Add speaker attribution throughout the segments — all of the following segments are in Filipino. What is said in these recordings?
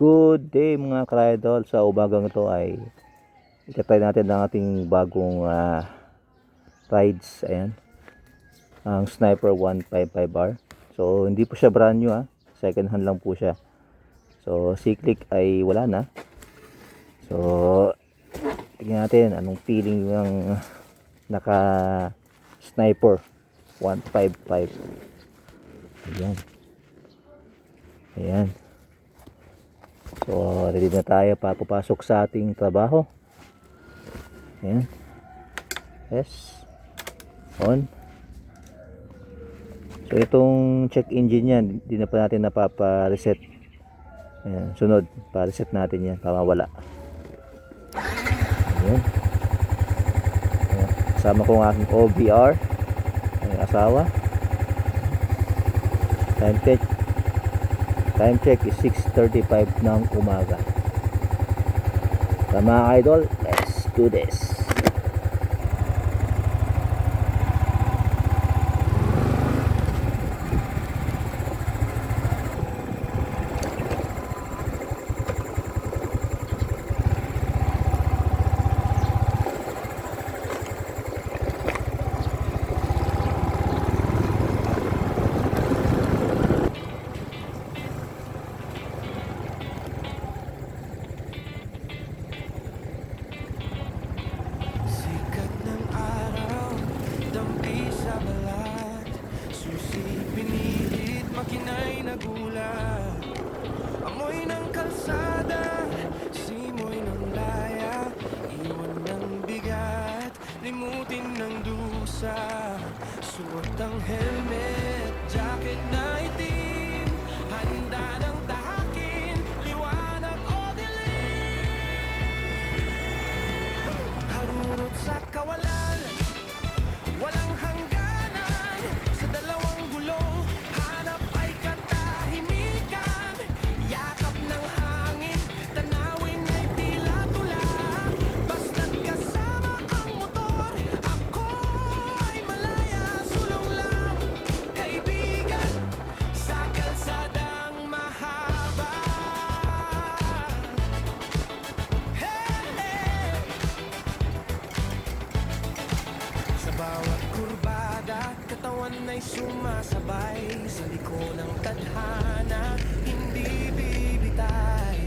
Speaker 1: Good day mga ka-idol. Sa umagang ito ay itatry natin ang ating bagong rides. Ayan, ang Sniper 155R. So hindi po siya brand new, second hand lang po siya. So cyclic ay wala na. So tingnan natin anong feeling ng naka Sniper 155. Ayan. Ayan. So ready na tayo para papasok sa ating trabaho. Ayan. Yes. On. So itong check engine yan, hindi na pa natin napapa-reset. Ayan. Sunod, pa-reset natin yan para wala. Ayan. Ayan. Kasama ko ang aking OBR, ang asawa. Time check is 6:35 ng umaga. So mga idol, let's do this.
Speaker 2: Makina'y nagulat, amoy ng kalsada, simoy ng laya, iwan ng bigat, limutin ng dusa, suot ang helmet, jacket na itim, handa ng tahakin, liwanag o dilim, harurot sa kawalan, walang hangganan, sa dalawang gulong, hanap ay katahimikan, yakap ng hangin, tanawin ay tila tula, basta't kasama ang motor, ako ay malaya, sulong lang, kaibigan, sa kalsadang mahaba. Hey, hey. Sa bawat kurbada, katawan ay sumasabay, sa liko ng tadhana, hindi bibitay.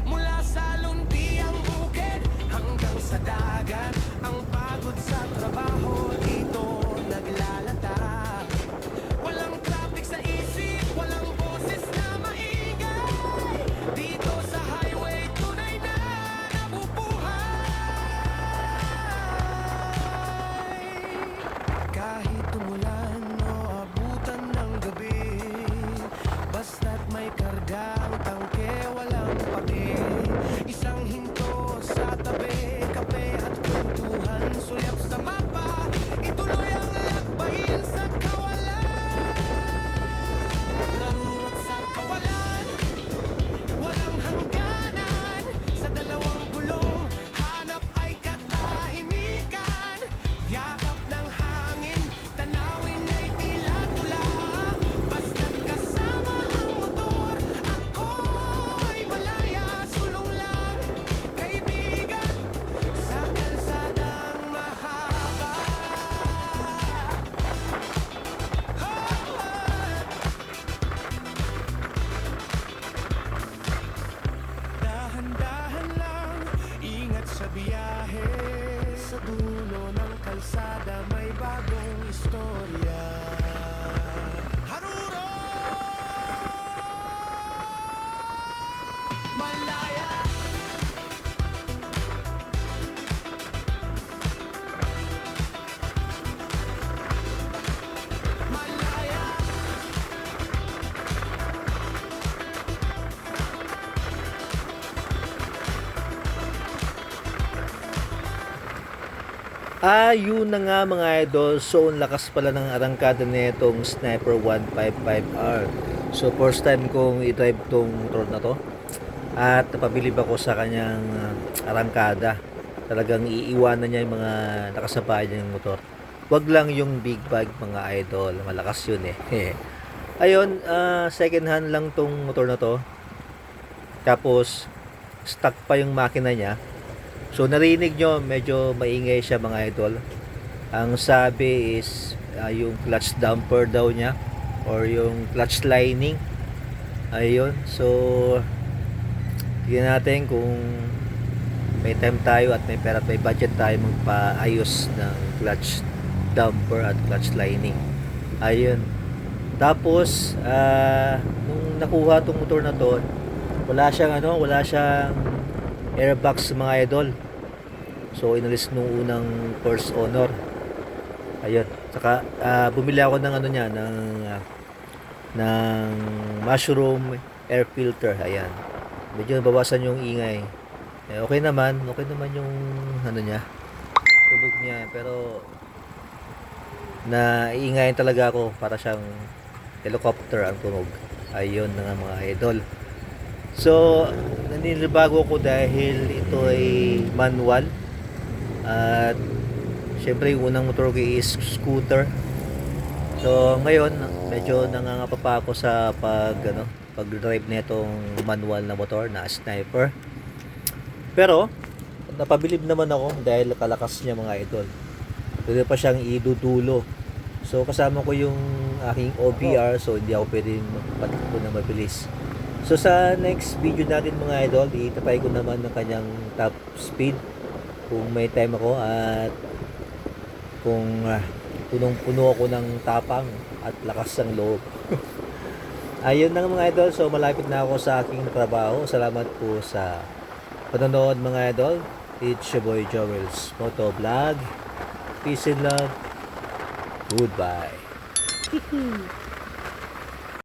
Speaker 2: Mula sa luntiang bukid hanggang sa dagat, ang pagod sa trabaho dito naglalata. Walang traffic sa isip, walang boses na maingay, dito sa highway tunay na nabubuhay. Kahit tumulan o abutan ng gabi, basta't may kargang tangke, walang pake. Isang hinto sa tabi, kape at kwentuhan, sulyap sa mapa, ituloy ang lakbayin sa kawalan. Narurot sa kawalan, walang hangganan, sa dalawang gulong, hanap ay katahimikan, yakap ng hangin, tanawin ay tila tula, basta't kasama ang motor, ako ay malaya, sulong lang, kaibigan, sa kalsadang mahaba. Dahan-dahan lang, ingat sa biyahe, sa dulo ng kalsada may bagong istorya. Haruro! Malaya! Malaya!
Speaker 1: Yun na nga mga idol. So ang lakas pala ng arangkada nitong Sniper 155R. So first time kong i-drive tong motor na to, at napabilib ako sa kanyang arangkada. Talagang iiwanan niya yung mga nakasabay niyang motor. Wag lang yung big bag mga idol, malakas yun eh. Ayun, second hand lang tong motor na to. Tapos stuck pa yung makina niya. So narinig nyo, medyo maingay siya mga idol. Ang sabi is yung clutch damper daw niya or yung clutch lining. Ayun. So tignan natin kung may time tayo at may pera at may budget tayo magpaayos ng clutch damper at clutch lining. Ayun. Tapos nung nakuha tong motor na to, wala siyang airbox mga idol. So inalis nung unang first owner. Ayun. Saka bumili ako ng ng mushroom air filter. Ayan. Medyo nabawasan yung ingay. Okay naman yung tunog niya, pero naiingayin talaga ako, para siyang helicopter ang tunog. Ayun na nga mga idol. So naninibago ko dahil ito ay manual at syempre yung unang motor ko is scooter. So ngayon medyo nangangapa pa ako sa pag-drive nitong manual na motor na Sniper. Pero napabilib naman ako dahil kalakas niya mga idol. Pwede pa siyang idudulo. So kasama ko yung aking OBR, so hindi ako pwedeng patakbo na mabilis. So sa next video natin mga idol, itatry ko naman ng kanyang top speed kung may time ako at kung punong-puno ako ng tapang at lakas ng loob. Ayun na mga idol, so malapit na ako sa aking trabaho. Salamat po sa panonood mga idol. It's your boy Joel's Moto Vlog. Peace and love. Goodbye.